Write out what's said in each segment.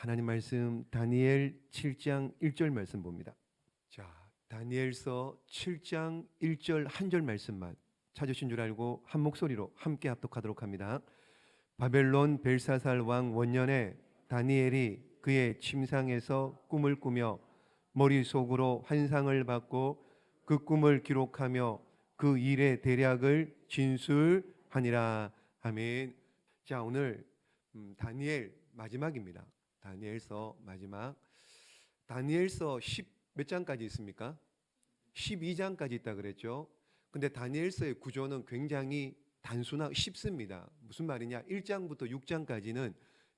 하나님 말씀 다니엘 7장 1절 말씀 봅니다. 자, 다니엘서 7장 1절 한 절 말씀만 찾으신 줄 알고 한 목소리로 함께 합독하도록 합니다. 바벨론 벨사살 왕 원년에 다니엘이 그의 침상에서 꿈을 꾸며 머릿속으로 환상을 받고 그 꿈을 기록하며 그 일의 대략을 진술하니라. 아멘. 자, 오늘 다니엘 마지막입니다. 다니엘서 마지막. 다니엘서 10 몇 장까지 있습니까? 12장까지 있다 그랬죠. 근데 다니엘서의 구조는 굉장히 단순하고 쉽습니다. 무슨 말이냐? 1장부터 6장까지는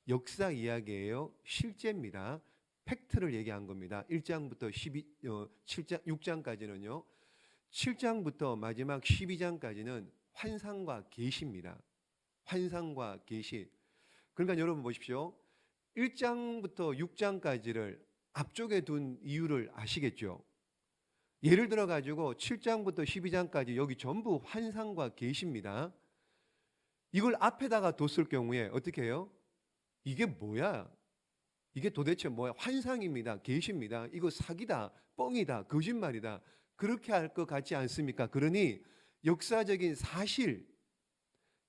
역사 이야기예요. 실제입니다. 팩트를 얘기한 겁니다. 1장부터 7장, 6장까지는요. 7장부터 마지막 12장까지는 환상과 계시입니다. 환상과 계시. 그러니까 여러분 보십시오. 1장부터 6장까지를 앞쪽에 둔 이유를 아시겠죠? 예를 들어 가지고 7장부터 12장까지 여기 전부 환상과 계시입니다. 이걸 앞에다가 뒀을 경우에 어떻게 해요? 이게 뭐야? 이게 도대체 뭐야? 환상입니다. 계시입니다. 이거 사기다, 뻥이다, 거짓말이다. 그렇게 할 것 같지 않습니까? 그러니 역사적인 사실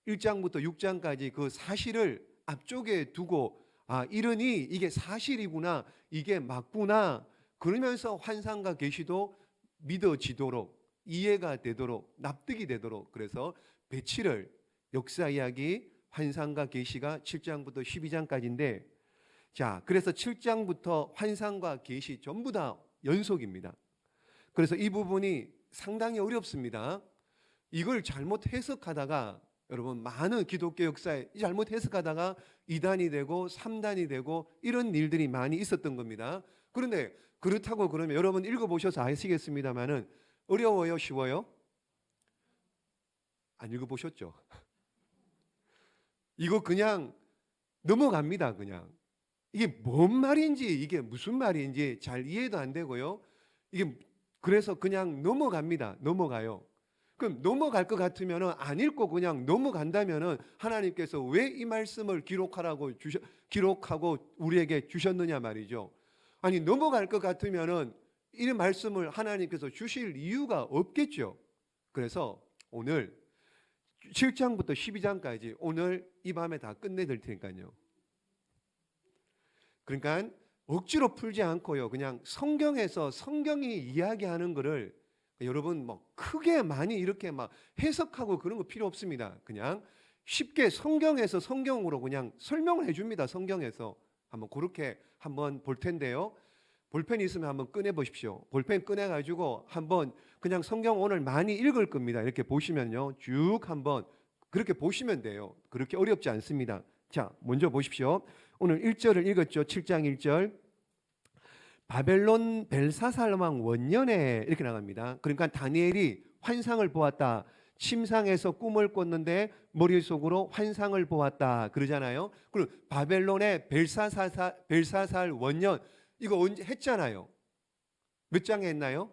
1장부터 6장까지 그 사실을 앞쪽에 두고 이러니 이게 사실이구나, 이게 맞구나, 그러면서 환상과 계시도 믿어지도록, 이해가 되도록, 납득이 되도록, 그래서 배치를, 역사 이야기, 환상과 계시가 7장부터 12장까지인데, 자, 그래서 7장부터 환상과 계시 전부 다 연속입니다. 그래서 이 부분이 상당히 어렵습니다. 이걸 잘못 해석하다가 여러분 많은 기독교 역사에 잘못 해석하다가 2단이 되고 3단이 되고 이런 일들이 많이 있었던 겁니다. 그런데 그렇다고 그러면 여러분 읽어보셔서 아시겠습니다만은 어려워요? 쉬워요? 안 읽어보셨죠? 이거 그냥 넘어갑니다. 그냥 이게 뭔 말인지, 이게 무슨 말인지 잘 이해도 안 되고요. 이게 그래서 그냥 넘어갑니다. 넘어가요. 그럼 넘어갈 것 같으면은 안 읽고 그냥 넘어간다면은 하나님께서 왜 이 말씀을 기록하고 우리에게 주셨느냐 말이죠. 아니, 넘어갈 것 같으면은 이 말씀을 하나님께서 주실 이유가 없겠죠. 그래서 오늘 7장부터 12장까지 오늘 이 밤에 다 끝내드릴 테니까요. 그러니까 억지로 풀지 않고요. 그냥 성경에서 성경이 이야기하는 거를 여러분 뭐 크게 많이 이렇게 막 해석하고 그런 거 필요 없습니다. 그냥 쉽게 성경에서 성경으로 그냥 설명을 해줍니다. 성경에서 한번 그렇게 한번 볼 텐데요. 볼펜 있으면 한번 꺼내 보십시오. 볼펜 꺼내 가지고 한번 그냥 성경 오늘 많이 읽을 겁니다. 이렇게 보시면요, 쭉 한번 그렇게 보시면 돼요. 그렇게 어렵지 않습니다. 자, 먼저 보십시오. 오늘 1절을 읽었죠. 7장 1절. 바벨론 벨사살 왕 원년에 이렇게 나갑니다. 그러니까 다니엘이 환상을 보았다. 침상에서 꿈을 꿨는데 머릿속으로 환상을 보았다 그러잖아요. 그리고 바벨론의 벨사살 원년, 이거 언제 했잖아요. 몇 장에 했나요?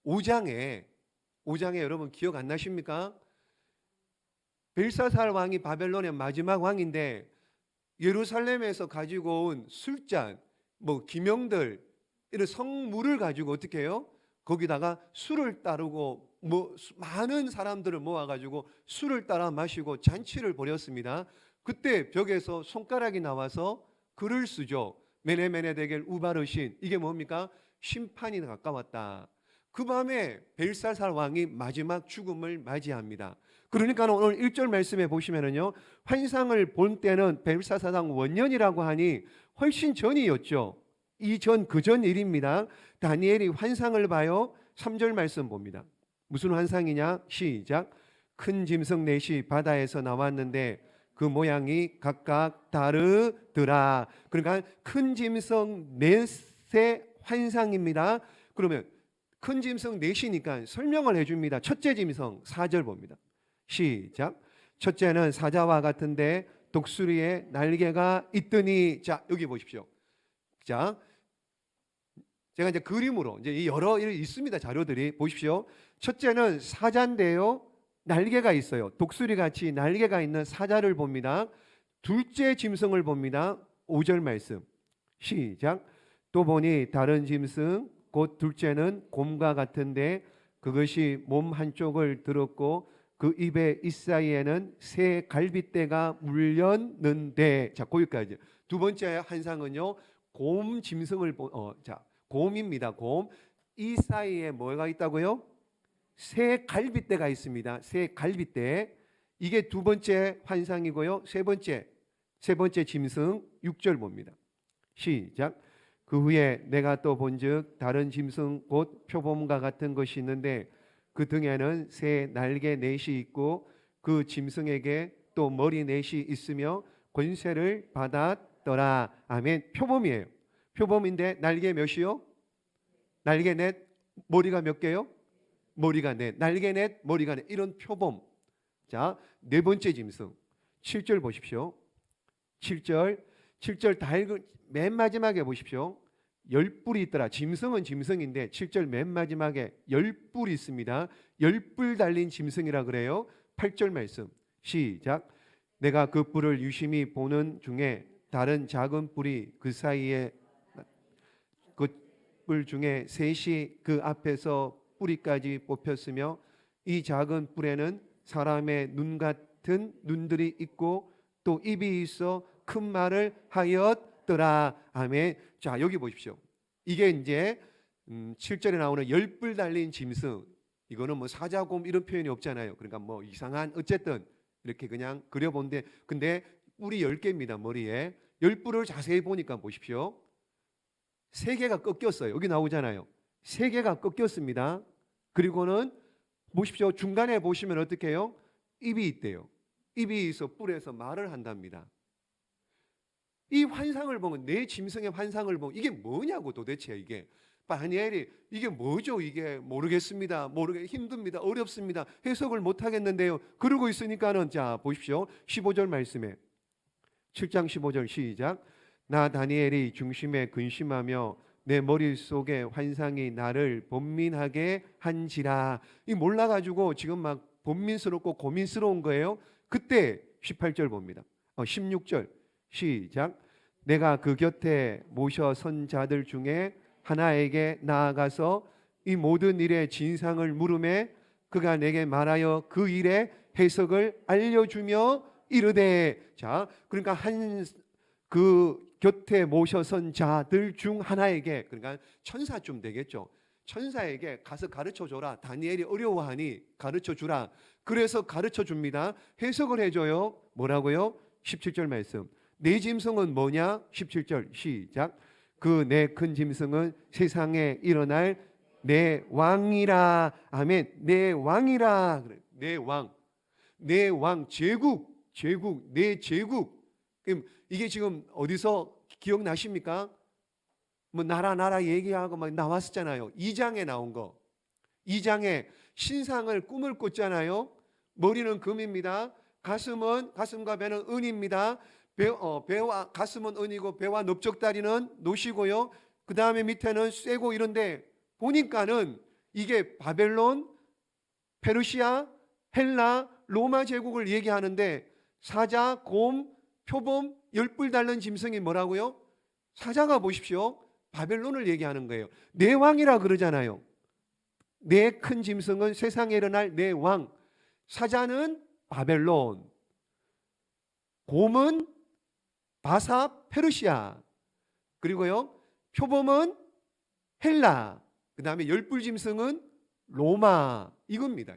5장에 여러분 기억 안 나십니까? 벨사살 왕이 바벨론의 마지막 왕인데 예루살렘에서 가지고 온 술잔, 뭐 기명들, 이런 성물을 가지고 어떻게 해요? 거기다가 술을 따르고 뭐 많은 사람들을 모아가지고 술을 따라 마시고 잔치를 벌였습니다. 그때 벽에서 손가락이 나와서 글을 쓰죠. 메네메네 데겔 우바르신, 이게 뭡니까? 심판이 가까웠다. 그 밤에 벨사살 왕이 마지막 죽음을 맞이합니다. 그러니까 오늘 1절 말씀에 보시면은요, 환상을 본 때는 벨사살 왕 원년이라고 하니 훨씬 전이었죠. 그 전 일입니다. 다니엘이 환상을 봐요. 3절 말씀 봅니다. 무슨 환상이냐? 시작. 큰 짐승 넷이 바다에서 나왔는데 그 모양이 각각 다르더라. 그러니까 큰 짐승 넷의 환상입니다. 그러면 큰 짐승 넷이니까 설명을 해줍니다. 첫째 짐승 4절 봅니다. 시작. 첫째는 사자와 같은데 독수리에 날개가 있더니, 자, 여기 보십시오. 자, 제가 이제 그림으로 이제 여러 있습니다. 자료들이 보십시오. 첫째는 사자인데요, 날개가 있어요. 독수리 같이 날개가 있는 사자를 봅니다. 둘째 짐승을 봅니다. 5절 말씀. 시작. 또 보니 다른 짐승 곧 둘째는 곰과 같은데 그것이 몸 한쪽을 들었고 그 입의 잇사이에는 새 갈빗대가 물렸는데. 자, 거기까지. 두 번째 환상은요, 곰 짐승을 자, 곰입니다. 곰. 이 사이에 뭐가 있다고요? 새 갈빗대가 있습니다. 새 갈빗대. 이게 두 번째 환상이고요. 세 번째 짐승 6절 봅니다. 시작. 그 후에 내가 또 본즉 다른 짐승 곧 표범과 같은 것이 있는데 그 등에는 새 날개 넷이 있고 그 짐승에게 또 머리 넷이 있으며 권세를 받았더라. 아멘. 표범이에요. 표범인데 날개 몇이요? 날개 넷, 머리가 몇 개요? 머리가 넷. 날개 넷, 머리가 넷. 이런 표범. 자, 네 번째 짐승 7절 보십시오. 7절 다 읽은 맨 마지막에 보십시오. 10뿔이 있더라. 짐승은 짐승인데 7절 맨 마지막에 10뿔이 있습니다. 10뿔 달린 짐승이라 그래요. 8절 말씀 시작. 내가 그 뿔을 유심히 보는 중에 다른 작은 뿔이 그 사이에 그 뿔 중에 셋이 그 앞에서 뿌리까지 뽑혔으며 이 작은 뿔에는 사람의 눈 같은 눈들이 있고 또 입이 있어 큰 말을 하였더라. 아멘. 자, 여기 보십시오. 이게 이제 7절에 나오는 10뿔 달린 짐승. 이거는 뭐 사자곰 이런 표현이 없잖아요. 그러니까 뭐 이상한 어쨌든 이렇게 그냥 그려본데 근데 뿔이 10개입니다. 머리에. 10뿔을 자세히 보니까 보십시오. 3개가 꺾였어요. 여기 나오잖아요. 3개가 꺾였습니다. 그리고는 보십시오. 중간에 보시면 어떻게 해요? 입이 있대요. 입이 있어 뿔에서 말을 한답니다. 이 환상을 보면 내 짐승의 환상을 보면 이게 뭐냐고 도대체 이게. 다니엘이 이게 뭐죠? 이게 모르겠습니다. 힘듭니다. 어렵습니다. 해석을 못 하겠는데요. 그러고 있으니까는 자, 보십시오. 15절 말씀에 7장 15절 시작. 나 다니엘이 중심에 근심하며 내 머릿속에 환상이 나를 번민하게 한지라. 이 몰라가지고 지금 막 번민스럽고 고민스러운 거예요. 그때 18절 봅니다. 16절 시작. 내가 그 곁에 모셔 선 자들 중에 하나에게 나아가서 이 모든 일의 진상을 물음에 그가 내게 말하여 그 일의 해석을 알려주며 이르되. 자, 그러니까 그 곁에 모셔선 자들 중 하나에게, 그러니까 천사쯤 되겠죠. 천사에게 가서 가르쳐 줘라. 다니엘이 어려워하니 가르쳐 주라. 그래서 가르쳐 줍니다. 해석을 해줘요. 뭐라고요? 17절 말씀. 내 짐승은 뭐냐? 17절 시작. 그 내 큰 짐승은 세상에 일어날 내 왕이라. 아멘. 내 왕이라. 내 왕. 내 왕. 제국. 내 제국. 이게 지금 어디서 기억나십니까? 뭐 나라 얘기하고 막 나왔었잖아요. 2장에 나온 거. 2장에 신상을 꿈을 꿨잖아요. 머리는 금입니다. 가슴과 배는 은입니다. 배와 가슴은 은이고 배와 넓적다리는 노시고요. 그 다음에 밑에는 쇠고 이런데 보니까는 이게 바벨론, 페르시아, 헬라, 로마 제국을 얘기하는데 사자, 곰, 표범, 10뿔 달린 짐승이 뭐라고요? 사자가 보십시오. 바벨론을 얘기하는 거예요. 내 왕이라 그러잖아요. 내 큰 짐승은 세상에 일어날 내 왕. 사자는 바벨론, 곰은 바사, 페르시아, 그리고요 표범은 헬라, 그 다음에 10뿔 짐승은 로마. 이겁니다.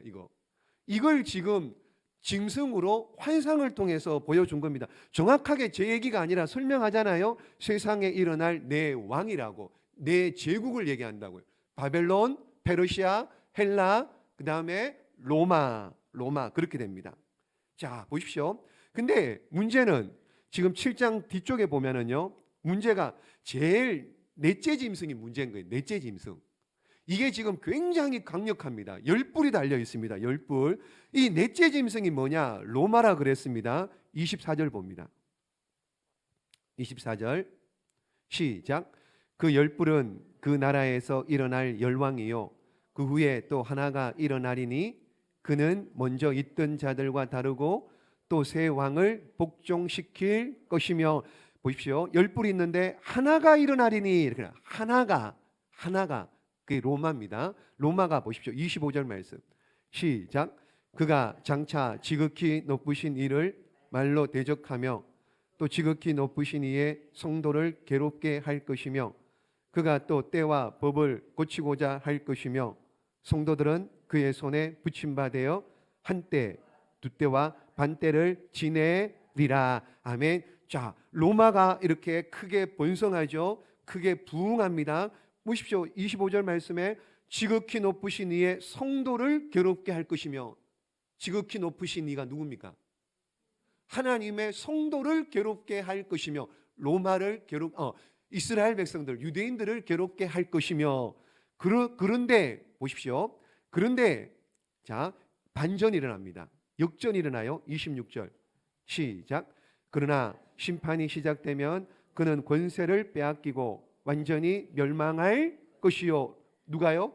이걸 지금 짐승으로 환상을 통해서 보여준 겁니다. 정확하게 제 얘기가 아니라 설명하잖아요. 세상에 일어날 내 왕이라고, 내 제국을 얘기한다고요. 바벨론, 페르시아, 헬라, 그 다음에 로마 그렇게 됩니다. 자, 보십시오. 근데 문제는 지금 7장 뒤쪽에 보면은요, 문제가 제일 넷째 짐승이 문제인 거예요. 넷째 짐승. 이게 지금 굉장히 강력합니다. 10뿔이 달려 있습니다. 10뿔. 이 넷째 짐승이 뭐냐? 로마라 그랬습니다. 24절 봅니다. 24절 시작. 그 10뿔은 그 나라에서 일어날 열왕이요 그 후에 또 하나가 일어나리니 그는 먼저 있던 자들과 다르고 또 새 왕을 복종시킬 것이며. 보십시오. 열 뿔이 있는데 하나가 일어나리니 이렇게 하나가 그게 로마입니다. 로마가 보십시오. 25절 말씀 시작. 그가 장차 지극히 높으신 이를 말로 대적하며 또 지극히 높으신 이의 성도를 괴롭게 할 것이며 그가 또 때와 법을 고치고자 할 것이며 성도들은 그의 손에 붙임받아 한때 두 때와 반때를 지내리라. 아멘. 자, 로마가 이렇게 크게 번성하죠. 크게 부흥합니다. 보십시오. 25절 말씀에 지극히 높으신 이의 성도를 괴롭게 할 것이며, 지극히 높으신 이가 누굽니까? 하나님의 성도를 괴롭게 할 것이며, 로마를 이스라엘 백성들, 유대인들을 괴롭게 할 것이며, 그런데 보십시오. 그런데 자, 반전이 일어납니다. 역전이 일어나요. 26절 시작. 그러나 심판이 시작되면 그는 권세를 빼앗기고 완전히 멸망할 것이요. 누가요?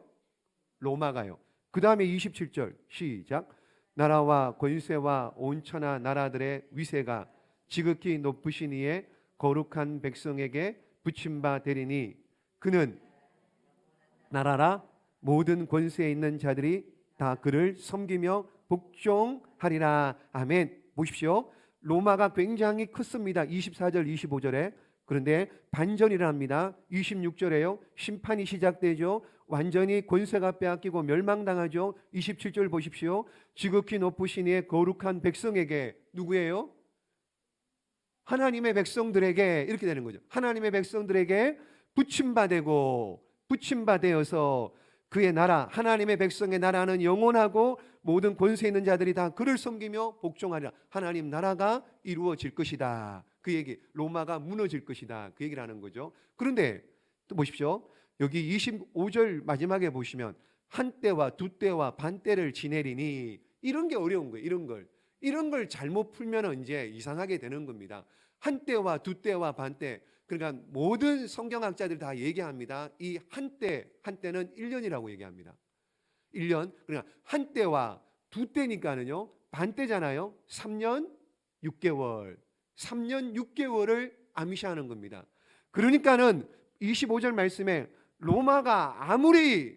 로마가요. 그 다음에 27절 시작. 나라와 권세와 온 천하 나라들의 위세가 지극히 높으신 이의 거룩한 백성에게 붙임바 되리니 그는 나라라 모든 권세에 있는 자들이 다 그를 섬기며 복종하리라. 아멘. 보십시오. 로마가 굉장히 컸습니다. 24절 25절에. 그런데 반전이 일어납니다. 26절에요. 심판이 시작되죠. 완전히 권세가 빼앗기고 멸망당하죠. 27절 보십시오. 지극히 높으신 이의 거룩한 백성에게, 누구예요? 하나님의 백성들에게, 이렇게 되는 거죠. 하나님의 백성들에게 붙임받아서 그의 나라, 하나님의 백성의 나라는 영원하고 모든 권세 있는 자들이 다 그를 섬기며 복종하리라. 하나님 나라가 이루어질 것이다. 그 얘기, 로마가 무너질 것이다. 그 얘기를 하는 거죠. 그런데 또 보십시오. 여기 25절 마지막에 보시면 한때와 두때와 반때를 지내리니, 이런 게 어려운 거예요. 이런 걸 잘못 풀면 이제 이상하게 되는 겁니다. 한때와 두때와 반때, 그러니까 모든 성경학자들 다 얘기합니다. 이 한때는 1년이라고 얘기합니다. 1년. 그러니까 한때와 두때니까는요, 반때잖아요. 3년 6개월. 3년 6개월을 암시하는 겁니다. 그러니까는 25절 말씀에 로마가 아무리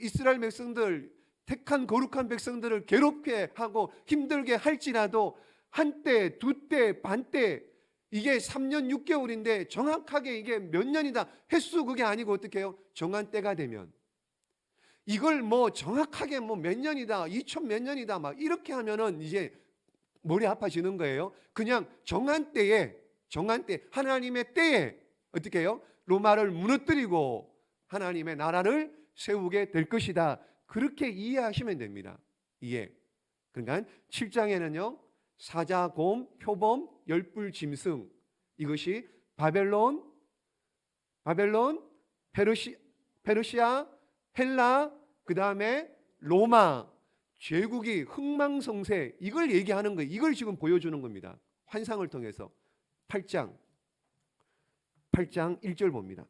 이스라엘 백성들, 택한 거룩한 백성들을 괴롭게 하고 힘들게 할지라도 한때, 두때, 반때, 이게 3년 6개월인데 정확하게 이게 몇 년이다 횟수 그게 아니고 어떻게 해요? 정한 때가 되면 이걸 뭐 정확하게 뭐 몇 년이다, 2000 몇 년이다 막 이렇게 하면은 이제 머리 아파지는 거예요. 그냥 정한 때에 하나님의 때에 어떻게 해요? 로마를 무너뜨리고 하나님의 나라를 세우게 될 것이다. 그렇게 이해하시면 됩니다. 이해. 그러니까 7장에는요. 사자곰, 표범, 열불 짐승, 이것이 바벨론, 페르시아, 헬라, 그 다음에 로마, 제국이 흥망성쇠, 이걸 얘기하는 거예요. 이걸 지금 보여주는 겁니다. 환상을 통해서. 8장 1절 봅니다.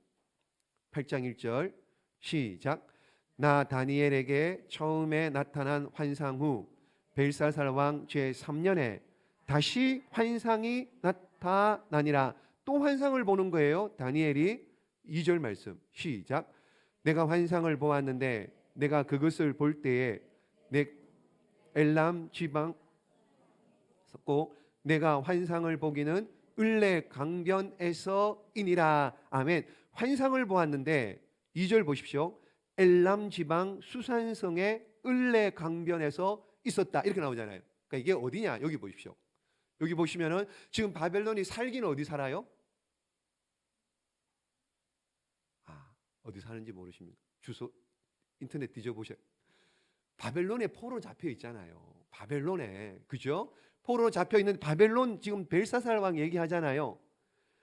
8장 1절 시작. 나 다니엘에게 처음에 나타난 환상 후 벨사살 왕 제3년에 다시 환상이 나타나니라. 또 환상을 보는 거예요. 다니엘이. 2절 말씀 시작. 내가 환상을 보았는데 내가 그것을 볼 때에 내 엘람 지방 섰고 내가 환상을 보기는 을레 강변에서이니라. 아멘. 환상을 보았는데 2절 보십시오. 엘람 지방 수산성의 을레 강변에서 있었다. 이렇게 나오잖아요. 그러니까 이게 어디냐? 여기 보십시오. 여기 보시면은 지금 바벨론이 살기는 어디 살아요? 어디 사는지 모르십니까? 주소 인터넷 뒤져보셔. 바벨론에 포로 잡혀 있잖아요. 바벨론에, 그죠? 포로 잡혀 있는 바벨론, 지금 벨사살 왕 얘기하잖아요.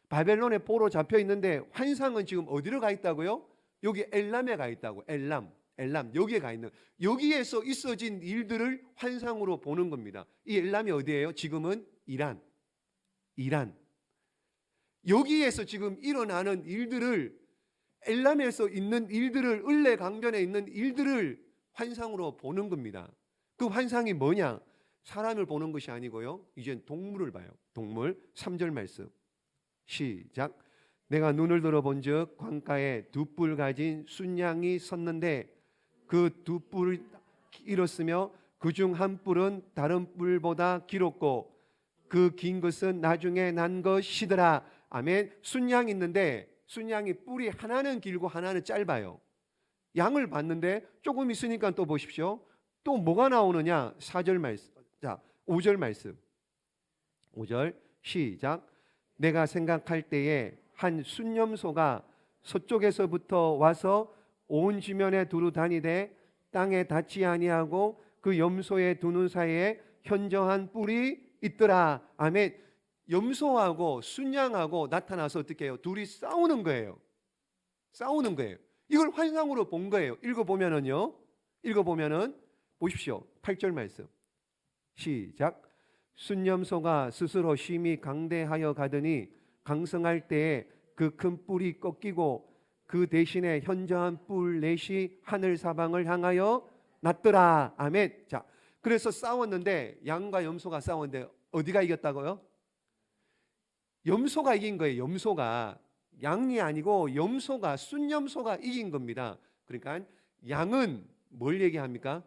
바벨론에 포로 잡혀 있는데 환상은 지금 어디로 가 있다고요? 여기 엘람에 가 있다고. 엘람 여기에 가 있는, 여기에서 있어진 일들을 환상으로 보는 겁니다. 이 엘람이 어디예요? 지금은 이란. 여기에서 지금 일어나는 일들을, 엘람에서 있는 일들을, 을레 강변에 있는 일들을 환상으로 보는 겁니다. 그 환상이 뭐냐? 사람을 보는 것이 아니고요, 이젠 동물을 봐요. 동물. 3절 말씀 시작. 내가 눈을 들어본즉 광가에 두 뿔 가진 순양이 섰는데 그 두 뿔을 길었으며 그중 한 뿔은 다른 뿔보다 길었고 그 긴 것은 나중에 난 것이더라. 아멘. 순양이 있는데 순양이 뿔이 하나는 길고 하나는 짧아요. 양을 봤는데 조금 있으니까 또 보십시오. 또 뭐가 나오느냐? 4절 말씀. 자, 5절 말씀. 5절 시작. 내가 생각할 때에 한 순념소가 서쪽에서부터 와서 온 지면에 두루 다니되 땅에 닿지 아니하고 그 염소의 두 눈 사이에 현저한 뿔이 있더라. 아멘. 염소하고 순양하고 나타나서 어떻게 해요? 둘이 싸우는 거예요. 싸우는 거예요. 이걸 환상으로 본 거예요. 읽어보면은 보십시오. 8절 말씀 시작. 순념소가 스스로 심히 강대하여 가더니 강성할 때에 그 큰 뿔이 꺾이고 그 대신에 현저한 뿔 넷이 하늘 사방을 향하여 났더라. 아멘. 자, 그래서 싸웠는데 양과 염소가 싸웠는데 어디가 이겼다고요? 염소가 이긴 거예요. 염소가. 양이 아니고 염소가, 순염소가 이긴 겁니다. 그러니까 양은 뭘 얘기합니까?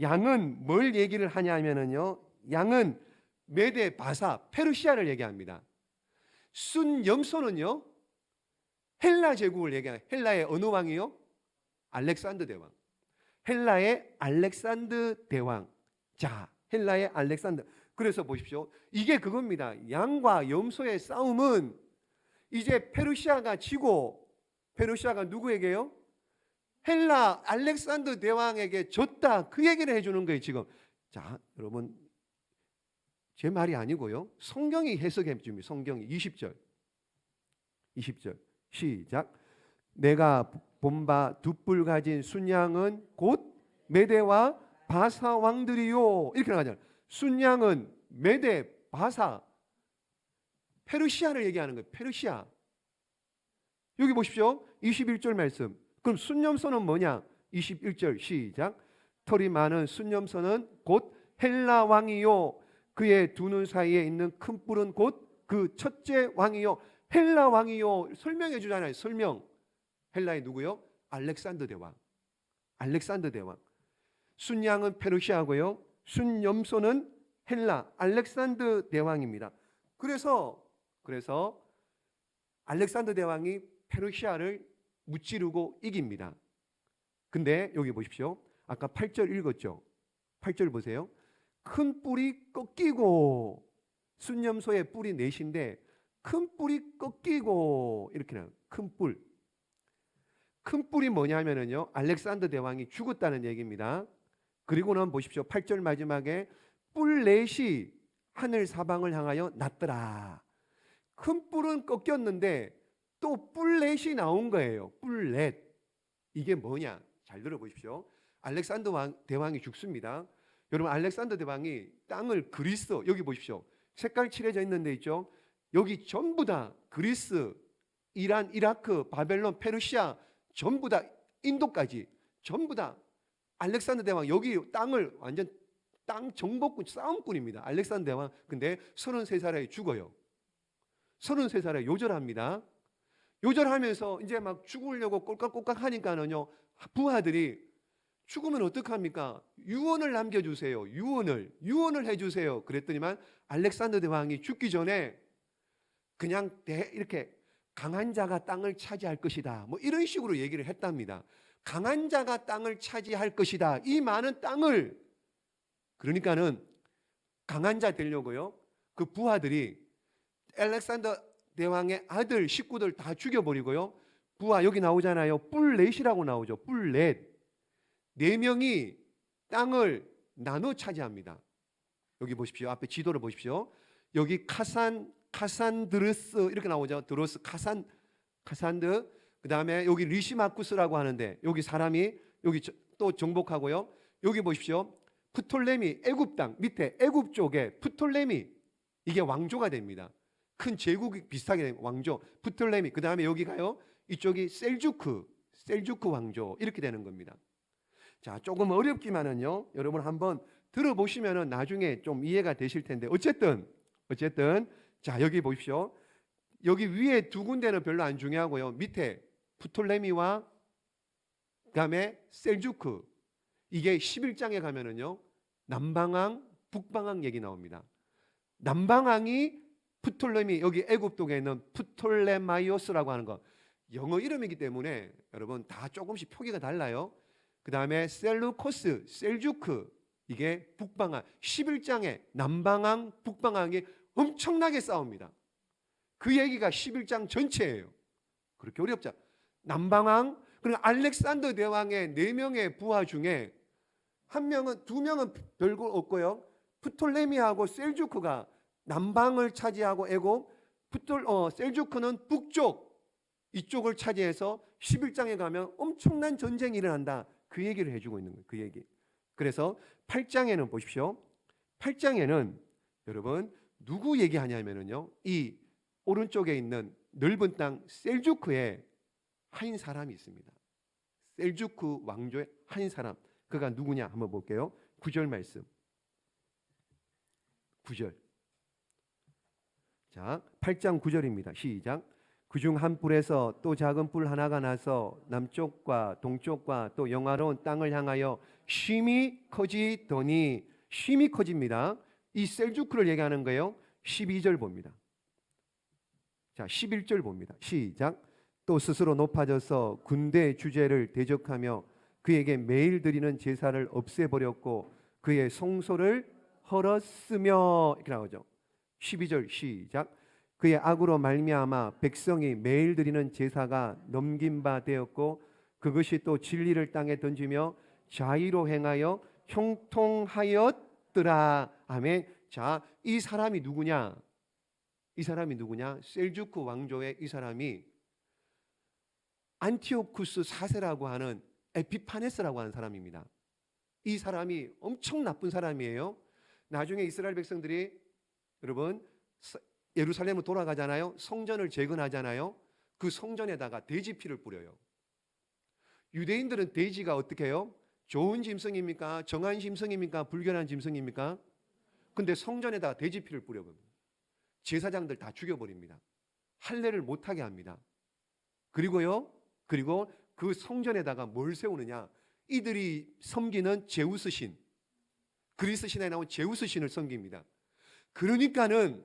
양은 뭘 얘기를 하냐면요, 양은 메데 바사 페르시아를 얘기합니다. 순염소는요 헬라 제국을 얘기해요. 헬라의 어느 왕이요? 알렉산더 대왕. 헬라의 알렉산더 대왕. 자, 헬라의 알렉산더. 그래서 보십시오. 이게 그겁니다. 양과 염소의 싸움은 이제 페르시아가 지고, 페르시아가 누구에게요? 헬라 알렉산더 대왕에게 졌다. 그 얘기를 해주는 거예요 지금. 자, 여러분 제 말이 아니고요, 성경이 해석해 줍니다. 성경이 20절 시작. 내가 본 바 두 뿔 가진 순양은 곧 메대와 바사 왕들이요. 이렇게 나가잖아요. 순양은 메대, 바사, 페르시아를 얘기하는 거예요. 페르시아. 여기 보십시오. 21절 말씀. 그럼 순념소는 뭐냐? 21절 시작. 털이 많은 순념소는 곧 헬라 왕이요. 그의 두 눈 사이에 있는 큰 뿔은 곧 그 첫째 왕이요. 헬라 왕이요. 설명해 주잖아요. 설명. 헬라의 누구요? 알렉산더 대왕. 알렉산더 대왕. 순양은 페르시아고요. 순염소는 헬라 알렉산더 대왕입니다. 그래서 알렉산더 대왕이 페르시아를 무찌르고 이깁니다. 근데 여기 보십시오. 아까 8절 읽었죠? 8절 보세요. 큰 뿔이 꺾이고, 순염소의 뿔이 넷인데 큰 뿔이 꺾이고, 이렇게 나와요. 큰 뿔. 큰 뿔이 뭐냐면요, 알렉산더 대왕이 죽었다는 얘기입니다. 그리고는 보십시오. 8절 마지막에 뿔 넷이 하늘 사방을 향하여 났더라. 큰 뿔은 꺾였는데 또 뿔 넷이 나온 거예요. 뿔 넷. 이게 뭐냐? 잘 들어보십시오. 알렉산더 대왕이 죽습니다. 여러분, 알렉산더 대왕이 땅을 그리스, 여기 보십시오. 색깔 칠해져 있는 데 있죠. 여기 전부 다 그리스, 이란, 이라크, 바벨론, 페르시아, 전부 다 인도까지 전부 다 알렉산더 대왕 여기 땅을 완전 땅 정복군 싸움꾼입니다. 알렉산더 대왕. 근데 33살에 죽어요. 33살에 요절합니다. 요절하면서 이제 막 죽으려고 꼴깍꼴깍 하니까는요, 부하들이 죽으면 어떡합니까? 유언을 남겨주세요. 유언을 해주세요. 그랬더니만 알렉산더 대왕이 죽기 전에 그냥 이렇게 강한 자가 땅을 차지할 것이다, 뭐 이런 식으로 얘기를 했답니다. 강한 자가 땅을 차지할 것이다. 이 많은 땅을, 그러니까는 강한 자 되려고요, 그 부하들이 알렉산더 대왕의 아들 식구들 다 죽여버리고요, 부하 여기 나오잖아요. 뿔넷이라고 나오죠. 뿔넷. 4명이 땅을 나눠 차지합니다. 여기 보십시오. 앞에 지도를 보십시오. 여기 카산드르스 이렇게 나오죠. 드로스, 카산드. 그 다음에 여기 리시마쿠스라고 하는데 여기 사람이 여기 또 정복하고요. 여기 보십시오. 프톨레미, 애굽 땅 밑에 애굽 쪽에 프톨레미, 이게 왕조가 됩니다. 큰 제국이 비슷하게 된 왕조 프톨레미. 그 다음에 여기 가요. 이쪽이 셀주크 왕조, 이렇게 되는 겁니다. 자, 조금 어렵지만은요, 여러분 한번 들어보시면은 나중에 좀 이해가 되실 텐데, 어쨌든 자, 여기 보십시오. 여기 위에 두 군데는 별로 안 중요하고요. 밑에 프톨레미와 그다음에 셀주크, 이게 11장에 가면은요 남방왕, 북방왕 얘기 나옵니다. 남방왕이 프톨레미, 여기 애굽독에 있는 프톨레마이오스라고 하는 거, 영어 이름이기 때문에 여러분 다 조금씩 표기가 달라요. 그 다음에 셀루코스, 셀주크, 이게 북방왕. 11장에 남방왕, 북방왕이 엄청나게 싸웁니다. 그 얘기가 11장 전체예요. 그렇게 어렵죠. 남방왕, 그리고 알렉산더 대왕의 4명의 부하 중에 두 명은 별거 없고요. 프톨레미하고 셀주크가 남방을 차지하고 애굽, 셀주크는 북쪽, 이쪽을 차지해서 11장에 가면 엄청난 전쟁이 일어난다. 그 얘기를 해주고 있는 거예요. 그 얘기. 그래서 8장에는 보십시오. 8장에는 여러분 누구 얘기하냐면요, 이 오른쪽에 있는 넓은 땅 셀주크에 한 사람이 있습니다. 셀주크 왕조의 한 사람. 그가 누구냐 한번 볼게요. 9절 말씀. 9절. 자, 8장 9절입니다. 시작. 그중 한 뿔에서 또 작은 뿔 하나가 나서 남쪽과 동쪽과 또 영화로운 땅을 향하여 심히 커지더니, 심히 커집니다. 이 셀주크를 얘기하는 거예요. 12절 봅니다. 자, 11절 봅니다. 시작. 또 스스로 높아져서 군대 주제를 대적하며 그에게 매일 드리는 제사를 없애버렸고 그의 성소를 헐었으며, 이렇게 나오죠. 12절 시작. 그의 악으로 말미암아 백성이 매일 드리는 제사가 넘긴 바 되었고 그것이 또 진리를 땅에 던지며 자의로 행하여 형통하였더라. 아멘. 자, 이 사람이 누구냐? 이 사람이 누구냐? 셀주크 왕조의 이 사람이 안티오쿠스 4세라고 하는 에피파네스라고 하는 사람입니다. 이 사람이 엄청 나쁜 사람이에요. 나중에 이스라엘 백성들이 여러분 예루살렘으로 돌아가잖아요. 성전을 재건하잖아요. 그 성전에다가 돼지 피를 뿌려요. 유대인들은 돼지가 어떻게 해요? 좋은 짐승입니까? 정한 짐승입니까? 불결한 짐승입니까? 근데 성전에다가 돼지 피를 뿌려버립니다. 제사장들 다 죽여버립니다. 할례를 못하게 합니다. 그리고 그 성전에다가 뭘 세우느냐? 이들이 섬기는 제우스 신, 그리스 신에 나온 제우스 신을 섬깁니다. 그러니까는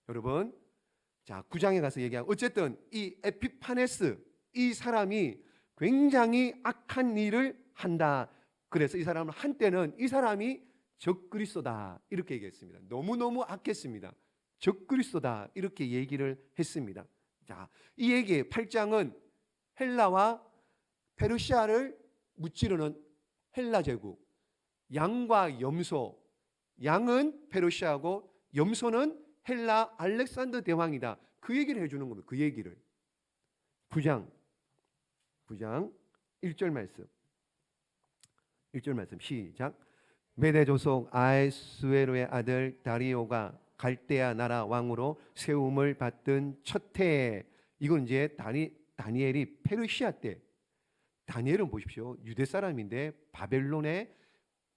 여러분, 자 9장에 가서 얘기하고, 어쨌든 이 에피파네스, 이 사람이 굉장히 악한 일을 한다. 그래서 이 사람은 한때는 이 사람이 적그리스도다 이렇게 얘기했습니다. 너무너무 악했습니다. 적그리스도다 이렇게 얘기를 했습니다. 자, 이 얘기 8장은 헬라와 페르시아를 무찌르는 헬라 제국, 양과 염소, 양은 페르시아고 염소는 헬라 알렉산더 대왕이다. 그 얘기를 해주는 겁니다. 그 얘기를. 9장 1절 말씀. 1절 말씀 시작. 메대 조속 아에수에로의 아들 다리오가 갈대아 나라 왕으로 세움을 받던 첫 해에, 이건 이제 다니엘이 페르시아 때, 다니엘은 보십시오. 유대 사람인데 바벨론에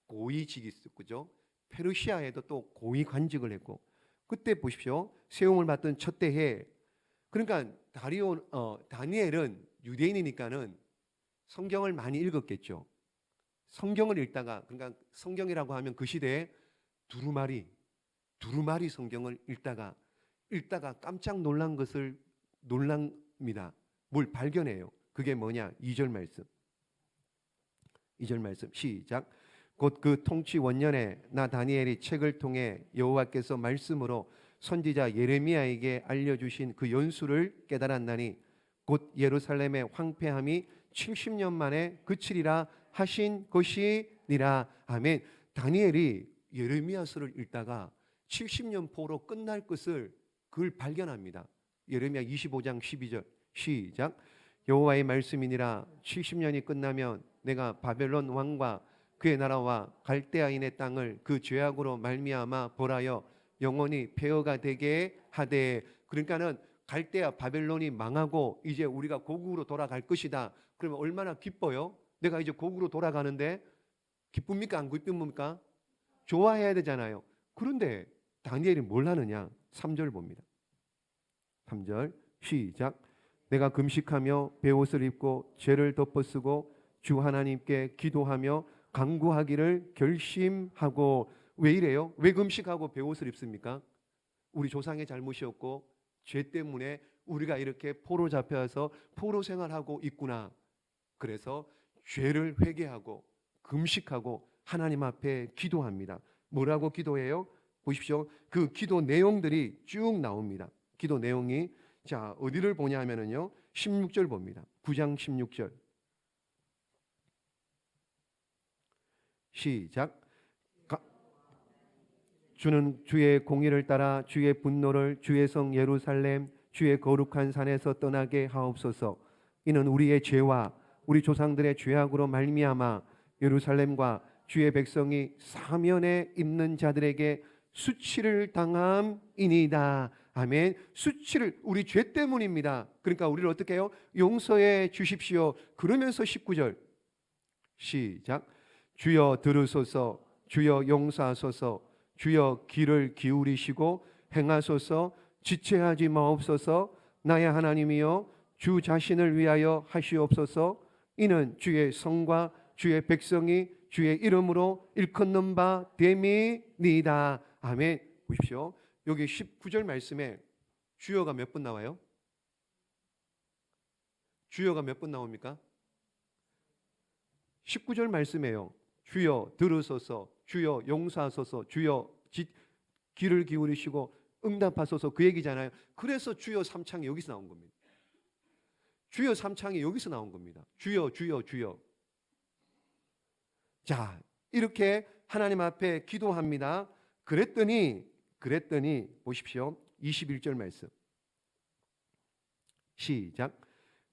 고위직이 있었죠. 페르시아에도 또 고위 관직을 했고, 그때 보십시오. 세움을 받던 첫 해에, 그러니까 다니엘은 유대인이니까는 성경을 많이 읽었겠죠. 성경을 읽다가, 그러니까 성경이라고 하면 그 시대에 두루마리 성경을 읽다가 깜짝 놀랍니다. 뭘 발견해요. 그게 뭐냐? 2절 말씀. 2절 말씀 시작. 곧 그 통치 원년에 나 다니엘이 책을 통해 여호와께서 말씀으로 선지자 예레미야에게 알려주신 그 연수를 깨달았나니 곧 예루살렘의 황폐함이 70년 만에 그치리라 하신 것이니라. 아멘. 다니엘이 예레미야서를 읽다가 70년 포로 끝날 것을 그걸 발견합니다. 예레미야 25장 12절 시작. 여호와의 말씀이니라. 70년이 끝나면 내가 바벨론 왕과 그의 나라와 갈대아인의 땅을 그 죄악으로 말미암아 벌하여 영원히 폐허가 되게 하되. 그러니까는 갈대아 바벨론이 망하고 이제 우리가 고국으로 돌아갈 것이다. 그러면 얼마나 기뻐요? 내가 이제 고국으로 돌아가는데 기쁩니까? 안 기쁩니까? 좋아해야 되잖아요. 그런데 다니엘이 뭘 하느냐? 3절 봅니다. 3절 시작. 내가 금식하며 베옷을 입고 죄를 덮어쓰고 주 하나님께 기도하며 간구하기를 결심하고. 왜 이래요? 왜 금식하고 베옷을 입습니까? 우리 조상의 잘못이었고 죄 때문에 우리가 이렇게 포로 잡혀서 포로 생활하고 있구나. 그래서 죄를 회개하고 금식하고 하나님 앞에 기도합니다. 뭐라고 기도해요? 보십시오. 그 기도 내용들이 쭉 나옵니다. 기도 내용이 자 어디를 보냐 하면은요 16절 봅니다. 9장 16절 시작. 주는 주의 공의를 따라 주의 분노를 주의 성 예루살렘 주의 거룩한 산에서 떠나게 하옵소서. 이는 우리의 죄와 우리 조상들의 죄악으로 말미암아 예루살렘과 주의 백성이 사면에 있는 자들에게 수치를 당함이니이다. 아멘. 수치를 우리 죄 때문입니다. 그러니까 우리를 어떻게 해요? 용서해 주십시오. 그러면서 19절 시작. 주여 들으소서. 주여 용서하소서. 주여 귀를 기울이시고 행하소서. 지체하지 마옵소서. 나의 하나님이여 주 자신을 위하여 하시옵소서. 이는 주의 성과 주의 백성이 주의 이름으로 일컫는 바 됨이니이다. 아멘. 보십시오. 여기 19절 말씀에 주여가 몇 번 나와요? 주여가 몇 번 나옵니까? 19절 말씀에요. 주여 들으소서. 주여 용서하소서. 주여 귀를 기울이시고 응답하소서. 그 얘기잖아요. 그래서 주여 삼창이 여기서 나온 겁니다. 주여 삼창이 여기서 나온 겁니다. 주여 주여 주여. 자 이렇게 하나님 앞에 기도합니다. 그랬더니 보십시오. 21절 말씀 시작.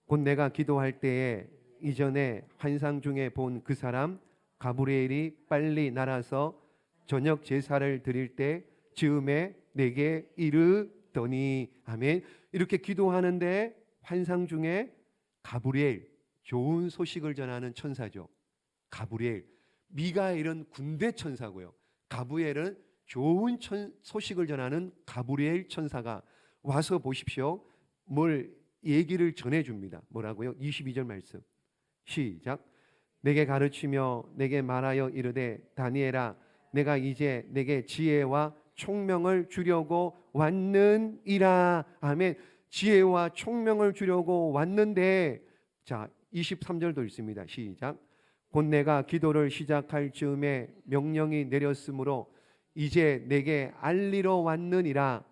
곧 내가 기도할 때에 이전에 환상 중에 본 그 사람 가브리엘이 빨리 날아서 저녁 제사를 드릴 때 즈음에 내게 이르더니. 아멘. 이렇게 기도하는데 환상 중에 가브리엘, 좋은 소식을 전하는 천사죠. 가브리엘, 미가엘은 군대 천사고요. 가브리엘은 좋은 소식을 전하는 가브리엘 천사가 와서 보십시오. 뭘 얘기를 전해줍니다. 뭐라고요? 22절 말씀 시작. 내게 가르치며 내게 말하여 이르되 다니엘아 내가 이제 내게 지혜와 총명을 주려고 왔느니라. 아멘. 지혜와 총명을 주려고 왔는데 자 23절도 있습니다. 시작. 곧 내가 기도를 시작할 즈음에 명령이 내렸으므로 이제 내게 알리러 왔느니라.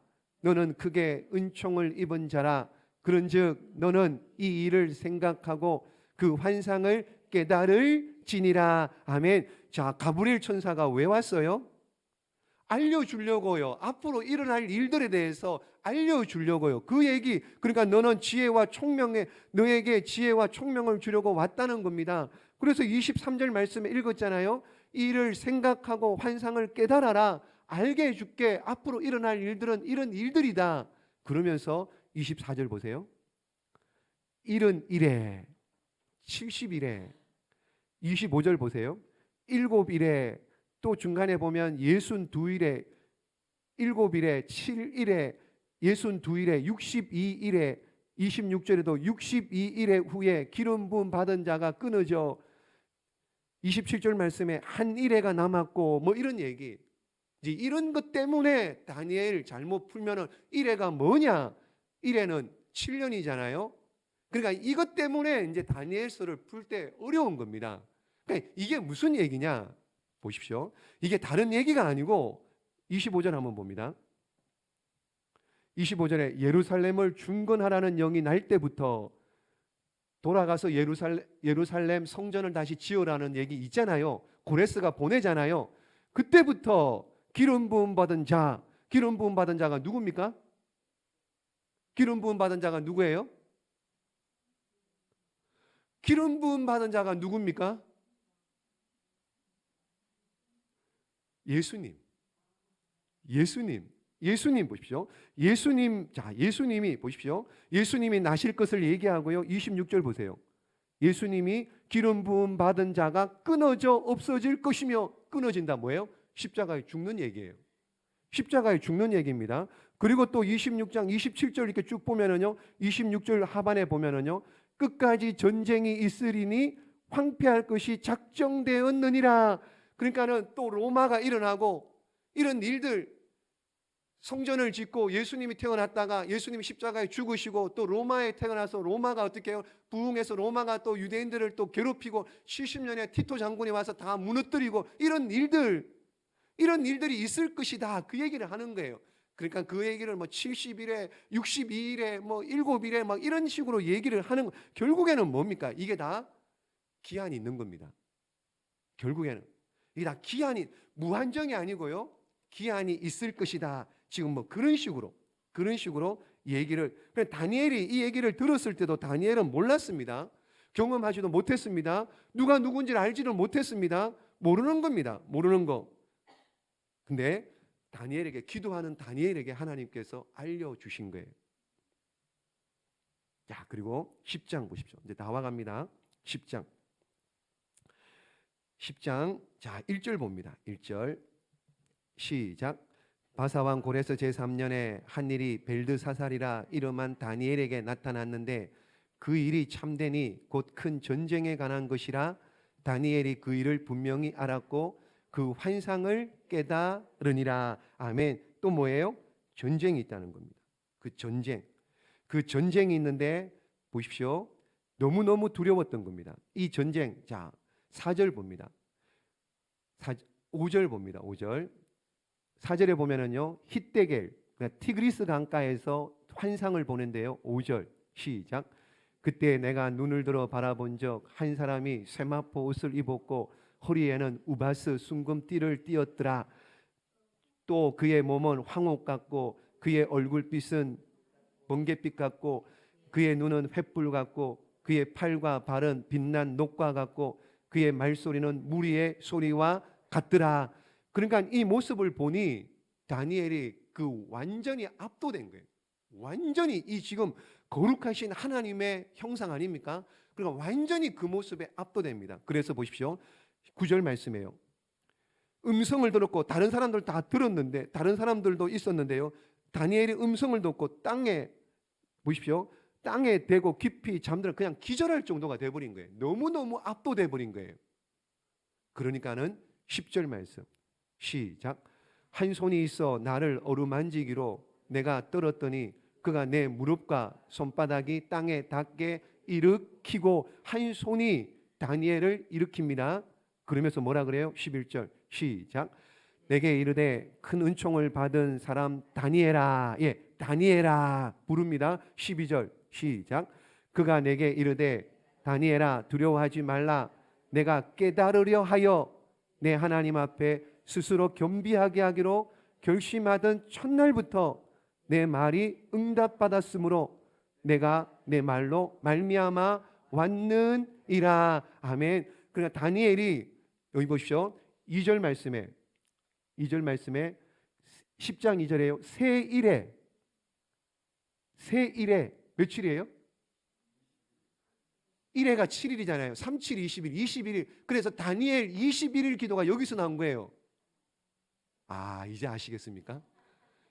너는 크게 은총을 입은 자라. 그런즉 너는 이 일을 생각하고 그 환상을 깨달을지니라. 아멘. 자 가브리엘 천사가 왜 왔어요? 알려주려고요. 앞으로 일어날 일들에 대해서 알려주려고요. 그 얘기, 그러니까 너는 지혜와 총명에 너에게 지혜와 총명을 주려고 왔다는 겁니다. 그래서 23절 말씀에 읽었잖아요. 이 일을 생각하고 환상을 깨달아라. 알게 해줄게. 앞으로 일어날 일들은 이런 일들이다. 그러면서 24절 보세요. 71에 70일에 25절 보세요. 7일에 또 중간에 보면 62일에 7일에 7일에 62일에 62일에 26절에도 62일에 후에 기름 부음 받은 자가 끊어져 27절 말씀에 한 일회가 남았고 뭐 이런 얘기. 이제 이런 것 때문에 다니엘 잘못 풀면은 일회가 뭐냐? 일회는 7년이잖아요. 그러니까 이것 때문에 이제 다니엘서를 풀 때 어려운 겁니다. 그러니까 이게 무슨 얘기냐? 보십시오. 이게 다른 얘기가 아니고 25절 한번 봅니다. 25절에 예루살렘을 중건하라는 영이 날 때부터 돌아가서 예루살렘 성전을 다시 지으라는 얘기 있잖아요. 고레스가 보내잖아요. 그때부터 기름 부음 받은 자가 누굽니까? 기름 부음 받은 자가 누구예요? 기름 부음 받은 자가 누굽니까? 예수님 보십시오. 예수님이 보십시오. 예수님이 나실 것을 얘기하고요. 26절 보세요. 예수님이 기름 부음 받은 자가 끊어져 없어질 것이며. 끊어진다 뭐예요? 십자가에 죽는 얘기예요. 십자가에 죽는 얘기입니다. 그리고 또 26장 27절 이렇게 쭉 보면은요, 26절 하반에 보면은요, 끝까지 전쟁이 있으리니 황폐할 것이 작정되었느니라. 그러니까는 또 로마가 일어나고 이런 일들, 성전을 짓고 예수님이 태어났다가 예수님이 십자가에 죽으시고 또 로마에 태어나서 로마가 어떻게 해요? 부흥해서 로마가 또 유대인들을 또 괴롭히고 70년에 티토 장군이 와서 다 무너뜨리고 이런 일들이 있을 것이다. 그 얘기를 하는 거예요. 그러니까 그 얘기를 뭐 70일에 62일에 뭐 7일에 막 이런 식으로 얘기를 하는 거. 결국에는 뭡니까? 이게 다 기한이 있는 겁니다. 결국에는 이게 다 기한이 무한정이 아니고요, 기한이 있을 것이다. 지금 뭐 그런 식으로 얘기를. 다니엘이 이 얘기를 들었을 때도 다니엘은 몰랐습니다. 경험하지도 못했습니다. 누가 누군지를 알지를 못했습니다. 모르는 겁니다. 모르는 거. 근데 다니엘에게, 기도하는 다니엘에게 하나님께서 알려주신 거예요. 자, 그리고 10장 보십시오. 이제 나와갑니다. 10장. 자, 1절 봅니다. 1절 시작. 바사왕 고레스 제3년에 한 일이 벨드사살이라 이름한 다니엘에게 나타났는데 그 일이 참되니 곧 큰 전쟁에 관한 것이라 다니엘이 그 일을 분명히 알았고 그 환상을 깨달으니라. 아멘. 또 뭐예요? 전쟁이 있다는 겁니다. 그 전쟁이 있는데 보십시오. 너무너무 두려웠던 겁니다. 이 전쟁. 자, 4절 봅니다. 5절 봅니다. 5절. 4절에 보면은요, hit데겔, 그러니까 티그리스 강가에서 환상을 보는데요. 5절 시작. 그때 내가 눈을 들어 바라본 적 한 사람이 세마포 옷을 입었고 허리에는 우바스 순금띠를 띠었더라. 또 그의 몸은 황옥 같고 그의 얼굴빛은 번갯빛 같고 그의 눈은 횃불 같고 그의 팔과 발은 빛난 녹과 같고 그의 말소리는 무리의 소리와 같더라. 그러니까 이 모습을 보니 다니엘이 그 완전히 압도된 거예요. 완전히 이 지금 거룩하신 하나님의 형상 아닙니까? 그러니까 완전히 그 모습에 압도됩니다. 그래서 보십시오. 9절 말씀이에요. 음성을 들었고 다른 사람들 다 들었는데 다른 사람들도 있었는데요. 다니엘이 음성을 듣고 땅에 보십시오. 땅에 대고 깊이 잠들어 그냥 기절할 정도가 돼버린 거예요. 너무너무 압도돼 버린 거예요. 그러니까는 10절 말씀 시작. 한 손이 있어 나를 어루만지기로 내가 떨었더니 그가 내 무릎과 손바닥이 땅에 닿게 일으키고 한 손이 다니엘을 일으킵니다. 그러면서 뭐라 그래요? 11절 시작. 내게 이르되 큰 은총을 받은 사람 다니엘아, 다니엘아 부릅니다. 12절 시작. 그가 내게 이르되 다니엘아 두려워하지 말라. 내가 깨달으려 하여 내 하나님 앞에 스스로 겸비하게 하기로 결심하던 첫날부터 내 말이 응답받았으므로 내가 내 말로 말미암아 왔느니라. 아멘. 그러니까 다니엘이 여기 보십시오. 2절 말씀에 10장 2절에요. 새 일에 며칠이에요? 1회가 7일이잖아요. 3, 7, 20일, 21일. 그래서 다니엘 21일 기도가 여기서 나온 거예요. 아, 이제 아시겠습니까?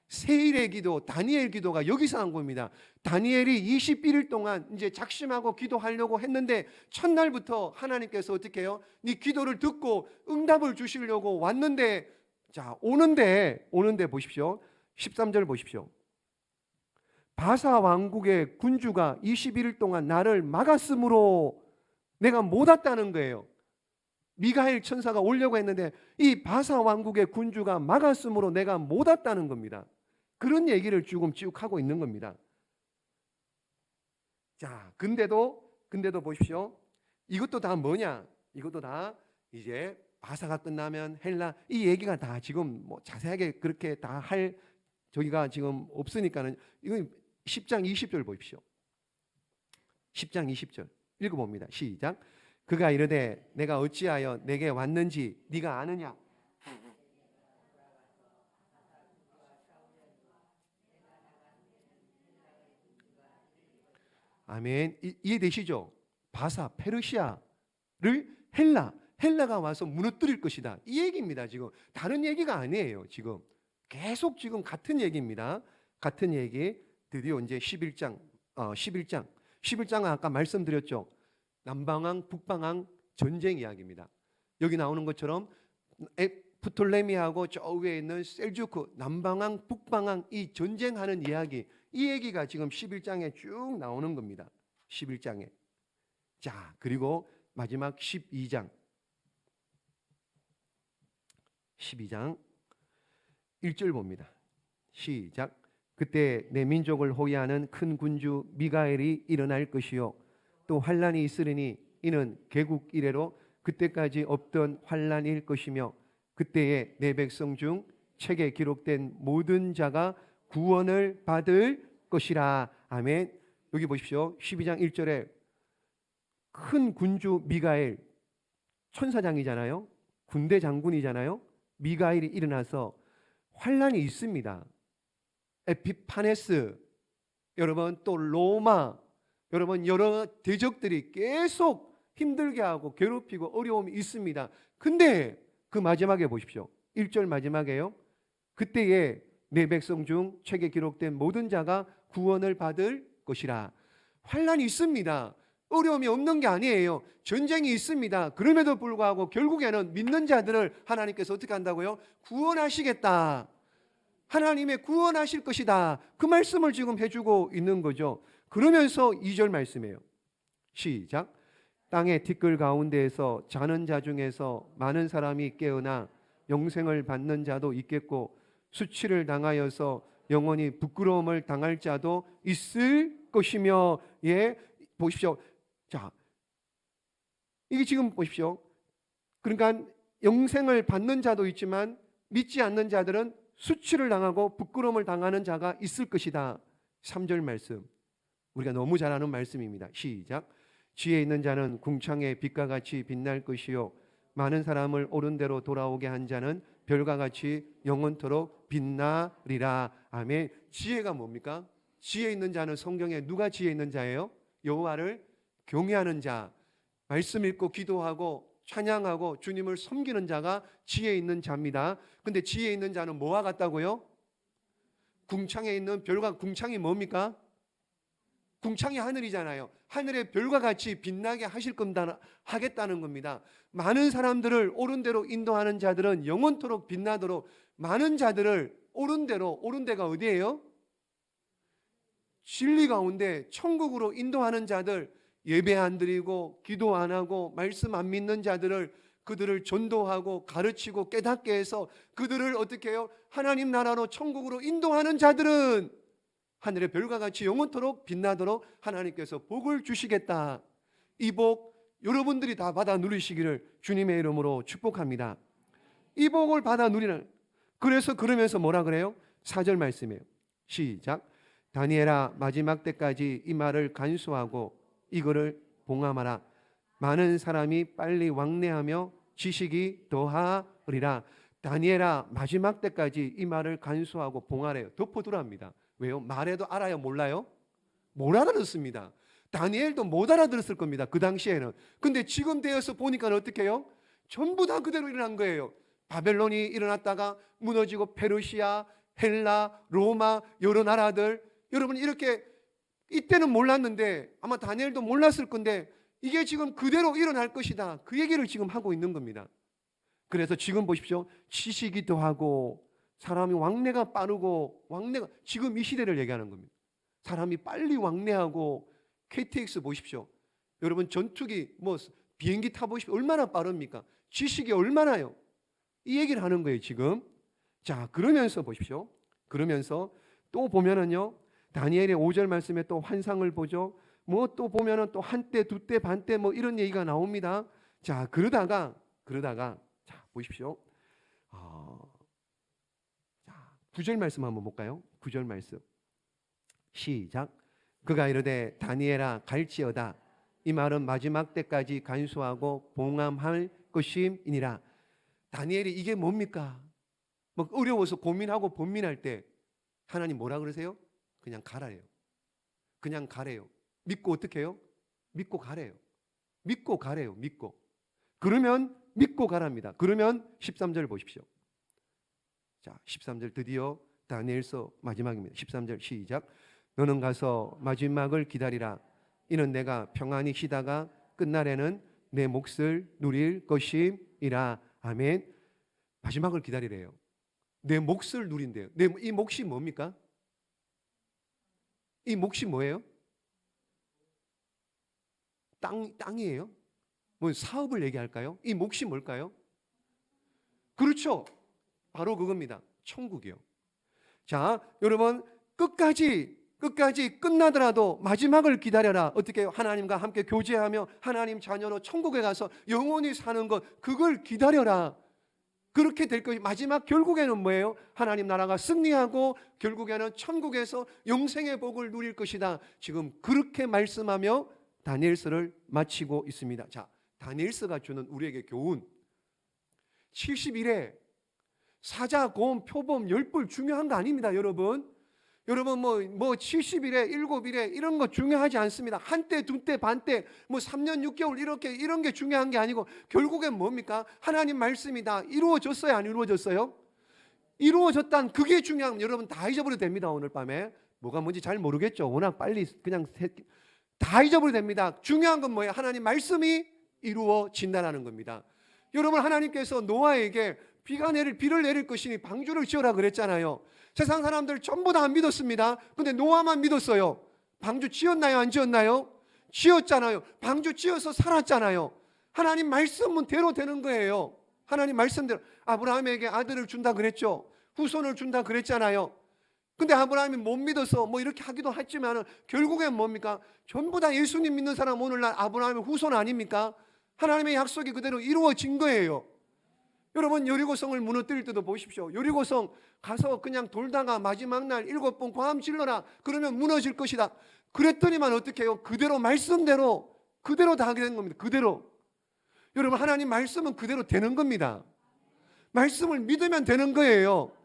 세일의 기도, 다니엘 기도가 여기서 난 겁니다. 다니엘이 21일 동안 이제 작심하고 기도하려고 했는데 첫날부터 하나님께서 어떻게 해요? 네 기도를 듣고 응답을 주시려고 왔는데, 자, 오는데 보십시오. 13절 보십시오. 바사 왕국의 군주가 21일 동안 나를 막았으므로 내가 못 왔다는 거예요. 미가엘 천사가 오려고 했는데 이 바사 왕국의 군주가 막았으므로 내가 못 왔다는 겁니다. 그런 얘기를 지금 쭉 하고 있는 겁니다. 자, 근데도 보십시오. 이것도 다 뭐냐? 이것도 다 이제 바사가 끝나면 헬라, 이 얘기가 다 지금 뭐 자세하게 그렇게 다 할 저기가 지금 없으니까는 이건 10장 20절 보십시오. 10장 20절 읽어봅니다. 시작. 그가 이르되 내가 어찌하여 내게 왔는지 네가 아느냐? 아멘. 이해되시죠? 바사, 페르시아를 헬라가 와서 무너뜨릴 것이다. 이 얘기입니다. 지금 다른 얘기가 아니에요. 지금 계속 지금 같은 얘기입니다. 같은 얘기. 드디어 이제 11장은 아까 말씀드렸죠. 남방왕, 북방왕 전쟁 이야기입니다. 여기 나오는 것처럼 프톨레미하고 저 위에 있는 셀주크, 남방왕, 북방왕 이 전쟁하는 이야기, 이 얘기가 지금 11장에 쭉 나오는 겁니다. 11장에. 자, 그리고 마지막 12장 1절 봅니다. 시작. 그때 내 민족을 호위하는 큰 군주 미가엘이 일어날 것이요 또 환란이 있으리니 이는 개국 이래로 그때까지 없던 환란일 것이며 그때에 내 백성 중 책에 기록된 모든 자가 구원을 받을 것이라. 아멘. 여기 보십시오. 12장 1절에 큰 군주 미가엘, 천사장이잖아요. 군대 장군이잖아요. 미가엘이 일어나서 환란이 있습니다. 에피파네스, 여러분 또 로마, 여러분 여러 대적들이 계속 힘들게 하고 괴롭히고 어려움이 있습니다. 근데 그 마지막에 보십시오. 1절 마지막에요. 그때에 내 백성 중 책에 기록된 모든 자가 구원을 받을 것이라. 환란이 있습니다. 어려움이 없는 게 아니에요. 전쟁이 있습니다. 그럼에도 불구하고 결국에는 믿는 자들을 하나님께서 어떻게 한다고요? 구원하시겠다. 하나님의 구원하실 것이다. 그 말씀을 지금 해주고 있는 거죠. 그러면서 2절 말씀이에요. 시작. 땅의 티끌 가운데에서 자는 자 중에서 많은 사람이 깨어나 영생을 받는 자도 있겠고 수치를 당하여서 영원히 부끄러움을 당할 자도 있을 것이며. 예, 보십시오. 자, 이게 지금 보십시오. 그러니까 영생을 받는 자도 있지만 믿지 않는 자들은 수치를 당하고 부끄러움을 당하는 자가 있을 것이다. 3절 말씀, 우리가 너무 잘 아는 말씀입니다. 시작. 지혜 있는 자는 궁창의 빛과 같이 빛날 것이요 많은 사람을 옳은 대로 돌아오게 한 자는 별과 같이 영원토록 빛나리라. 아멘. 지혜가 뭡니까? 지혜 있는 자는 성경에 누가 지혜 있는 자예요? 여호와를 경외하는 자, 말씀 읽고 기도하고 찬양하고 주님을 섬기는 자가 지혜 있는 자입니다. 근데 지혜 있는 자는 뭐와 같다고요? 궁창에 있는 별과, 궁창이 뭡니까? 궁창이 하늘이잖아요. 하늘의 별과 같이 빛나게 하겠다는 겁니다. 많은 사람들을 옳은 대로 인도하는 자들은 영원토록 빛나도록, 많은 자들을 옳은 대로, 옳은 데가 어디예요? 진리 가운데 천국으로 인도하는 자들, 예배 안 드리고 기도 안 하고 말씀 안 믿는 자들을, 그들을 전도하고 가르치고 깨닫게 해서 그들을 어떻게 해요? 하나님 나라로 천국으로 인도하는 자들은 하늘의 별과 같이 영원토록 빛나도록 하나님께서 복을 주시겠다. 이 복 여러분들이 다 받아 누리시기를 주님의 이름으로 축복합니다. 이 복을 받아 누리는, 그래서 그러면서 뭐라 그래요? 4절 말씀이에요. 시작. 다니엘아, 마지막 때까지 이 말을 간수하고 이거를 봉함하라. 많은 사람이 빨리 왕래하며 지식이 더하리라. 다니엘아, 마지막 때까지 이 말을 간수하고 봉하래요. 덮어두랍니다. 왜요? 말해도 알아요? 몰라요? 못 알아듣습니다. 다니엘도 못 알아들었을 겁니다. 그 당시에는. 근데 지금 되어서 보니까 어떻게 해요? 전부 다 그대로 일어난 거예요. 바벨론이 일어났다가 무너지고 페르시아, 헬라, 로마 여러 나라들, 여러분 이렇게, 이때는 몰랐는데 아마 다니엘도 몰랐을 건데 이게 지금 그대로 일어날 것이다. 그 얘기를 지금 하고 있는 겁니다. 그래서 지금 보십시오. 지식이 더하고 사람이 왕래가 빠르고, 왕래가 지금 이 시대를 얘기하는 겁니다. 사람이 빨리 왕래하고, KTX 보십시오. 여러분 전투기 뭐 비행기 타보십시오. 얼마나 빠릅니까? 지식이 얼마나요? 이 얘기를 하는 거예요 지금. 자, 그러면서 보십시오. 그러면서 또 보면은요, 다니엘의 5절 말씀에 또 환상을 보죠. 뭐 또 보면은 또 한때, 두때, 반때 뭐 이런 얘기가 나옵니다. 자, 그러다가 자, 보십시오. 자, 9절 말씀 한번 볼까요? 9절 말씀. 시작. 그가 이르되 다니엘아 갈지어다. 이 말은 마지막 때까지 간수하고 봉함할 것임이니라. 다니엘이 이게 뭡니까? 뭐 어려워서 고민하고 번민할 때 하나님 뭐라 그러세요? 그냥 가라요. 그냥 가래요. 믿고 어떻게 해요? 믿고 가래요. 믿고 가래요. 믿고. 그러면 믿고 가랍니다. 그러면 13절 보십시오. 자, 13절 드디어 다니엘서 마지막입니다. 13절 시작. 너는 가서 마지막을 기다리라. 이는 내가 평안히 쉬다가 끝날에는 내 몫을 누릴 것이라. 아멘. 마지막을 기다리래요. 내 몫을 누린대요. 이 몫이 뭡니까? 이 몫이 뭐예요? 땅이에요? 뭐 사업을 얘기할까요? 이 몫이 뭘까요? 그렇죠. 바로 그겁니다. 천국이요. 자, 여러분 끝까지 끝나더라도 마지막을 기다려라. 어떻게 하나님과 함께 교제하며 하나님 자녀로 천국에 가서 영원히 사는 것, 그걸 기다려라. 그렇게 될 것이 마지막 결국에는 뭐예요? 하나님 나라가 승리하고 결국에는 천국에서 영생의 복을 누릴 것이다. 지금 그렇게 말씀하며 다니엘서를 마치고 있습니다. 자, 다니엘서가 주는 우리에게 교훈. 70일에 사자, 고음, 표범, 열불 중요한 거 아닙니다, 여러분. 여러분 뭐 70일에 7일에 이런 거 중요하지 않습니다. 한때, 두때, 반때, 뭐 3년 6개월 이런 게 중요한 게 아니고 결국엔 뭡니까? 하나님 말씀이 다 이루어졌어요, 안 이루어졌어요? 이루어졌단 그게 중요한, 여러분 다 잊어버려도 됩니다. 오늘 밤에 뭐가 뭔지 잘 모르겠죠. 워낙 빨리 그냥 다 잊어버려도 됩니다. 중요한 건 뭐예요? 하나님 말씀이 이루어진다는 겁니다. 여러분 하나님께서 노아에게 비를 내릴 것이니 방주를 지어라 그랬잖아요. 세상 사람들 전부 다 안 믿었습니다. 근데 노아만 믿었어요. 방주 지었나요? 안 지었나요? 지었잖아요. 방주 지어서 살았잖아요. 하나님 말씀대로 되는 거예요. 하나님 말씀대로. 아브라함에게 아들을 준다 그랬죠. 후손을 준다 그랬잖아요. 근데 아브라함이 못 믿어서 뭐 이렇게 하기도 했지만 결국엔 뭡니까? 전부 다 예수님 믿는 사람 오늘날 아브라함의 후손 아닙니까? 하나님의 약속이 그대로 이루어진 거예요. 여러분 여리고성을 무너뜨릴 때도 보십시오. 여리고성 가서 그냥 돌다가 마지막 날 7번 고함 질러라. 그러면 무너질 것이다. 그랬더니만 어떻게 해요? 그대로 말씀대로 그대로 다 하게 된 겁니다. 그대로. 여러분 하나님 말씀은 그대로 되는 겁니다. 말씀을 믿으면 되는 거예요.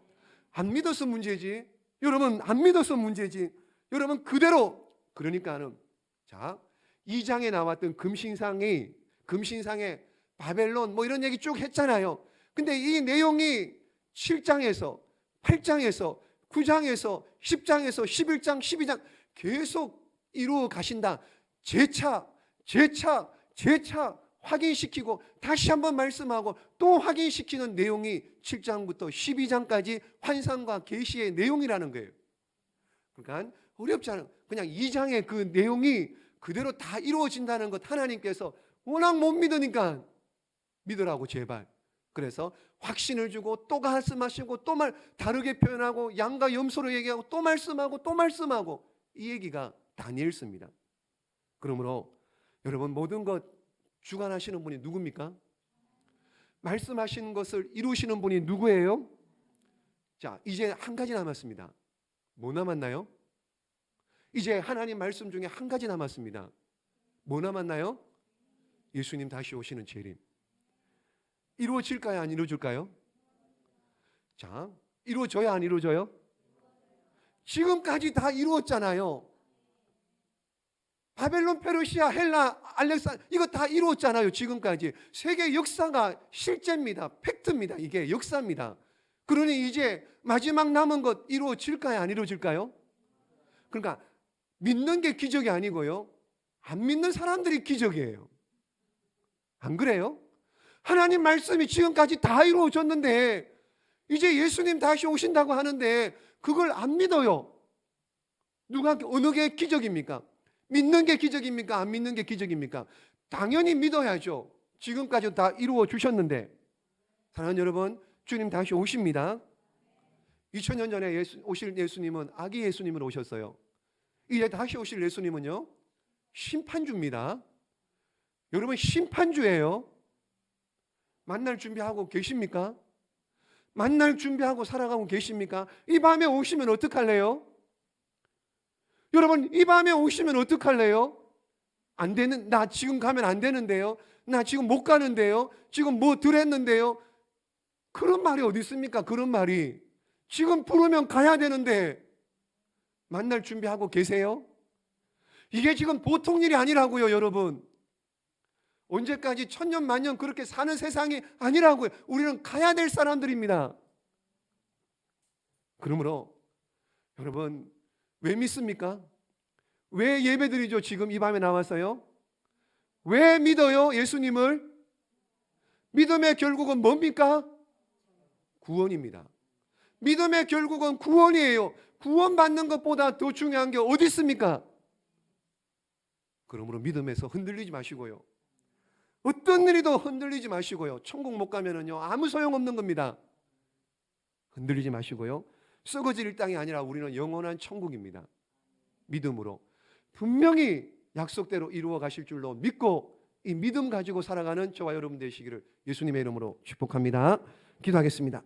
안 믿어서 문제지. 여러분 안 믿어서 문제지. 여러분 그대로. 그러니까는 자 2장에 나왔던 금신상의 바벨론 뭐 이런 얘기 쭉 했잖아요. 근데 이 내용이 7장에서 8장에서 9장에서 10장에서 11장 12장 계속 이루어 가신다. 재차 확인시키고 다시 한번 말씀하고 또 확인시키는 내용이 7장부터 12장까지 환상과 계시의 내용이라는 거예요. 그러니까 어렵지 않아요. 그냥 2장의 그 내용이 그대로 다 이루어진다는 것 하나님께서 워낙 못 믿으니까 믿으라고 제발. 그래서 확신을 주고 또 말씀하시고 또 다르게 표현하고 양과 염소로 얘기하고 또 말씀하고 이 얘기가 다니엘서입니다. 그러므로 여러분 모든 것 주관하시는 분이 누굽니까? 말씀하시는 것을 이루시는 분이 누구예요? 자, 이제 한 가지 남았습니다. 뭐 남았나요? 이제 하나님 말씀 중에 한 가지 남았습니다. 뭐 남았나요? 예수님 다시 오시는 재림. 이루어질까요? 안 이루어질까요? 자, 이루어져야 안 이루어져요? 지금까지 다 이루었잖아요. 바벨론, 페르시아, 헬라, 알렉산더 이거 다 이루었잖아요. 지금까지 세계 역사가 실제입니다. 팩트입니다. 이게 역사입니다. 그러니 이제 마지막 남은 것 이루어질까요? 안 이루어질까요? 그러니까 믿는 게 기적이 아니고요, 안 믿는 사람들이 기적이에요. 안 그래요? 하나님 말씀이 지금까지 다 이루어졌는데 이제 예수님 다시 오신다고 하는데 그걸 안 믿어요. 어느 게 기적입니까? 믿는 게 기적입니까? 안 믿는 게 기적입니까? 당연히 믿어야죠. 지금까지 다 이루어 주셨는데. 사랑하는 여러분, 주님 다시 오십니다. 2000년 전에 오실 예수님은 아기 예수님으로 오셨어요. 이제 다시 오실 예수님은요, 심판주입니다. 여러분 심판주예요. 만날 준비하고 계십니까? 만날 준비하고 살아가고 계십니까? 이 밤에 오시면 어떡할래요? 여러분 이 밤에 오시면 어떡할래요? 안 되는, 나 지금 가면 안 되는데요, 나 지금 못 가는데요, 지금 뭐 들었는데요. 그런 말이 어디 있습니까? 그런 말이. 지금 부르면 가야 되는데 만날 준비하고 계세요? 이게 지금 보통 일이 아니라고요. 여러분 언제까지 천년 만년 그렇게 사는 세상이 아니라고요. 우리는 가야 될 사람들입니다. 그러므로 여러분, 왜 믿습니까? 왜 예배드리죠? 지금 이 밤에 나와서요? 왜 믿어요? 예수님을? 믿음의 결국은 뭡니까? 구원입니다. 믿음의 결국은 구원이에요. 구원받는 것보다 더 중요한 게 어디 있습니까? 그러므로 믿음에서 흔들리지 마시고요. 어떤 일이도 흔들리지 마시고요. 천국 못 가면은요, 아무 소용없는 겁니다. 흔들리지 마시고요. 썩어질 땅이 아니라 우리는 영원한 천국입니다. 믿음으로 분명히 약속대로 이루어 가실 줄로 믿고 이 믿음 가지고 살아가는 저와 여러분 되시기를 예수님의 이름으로 축복합니다. 기도하겠습니다.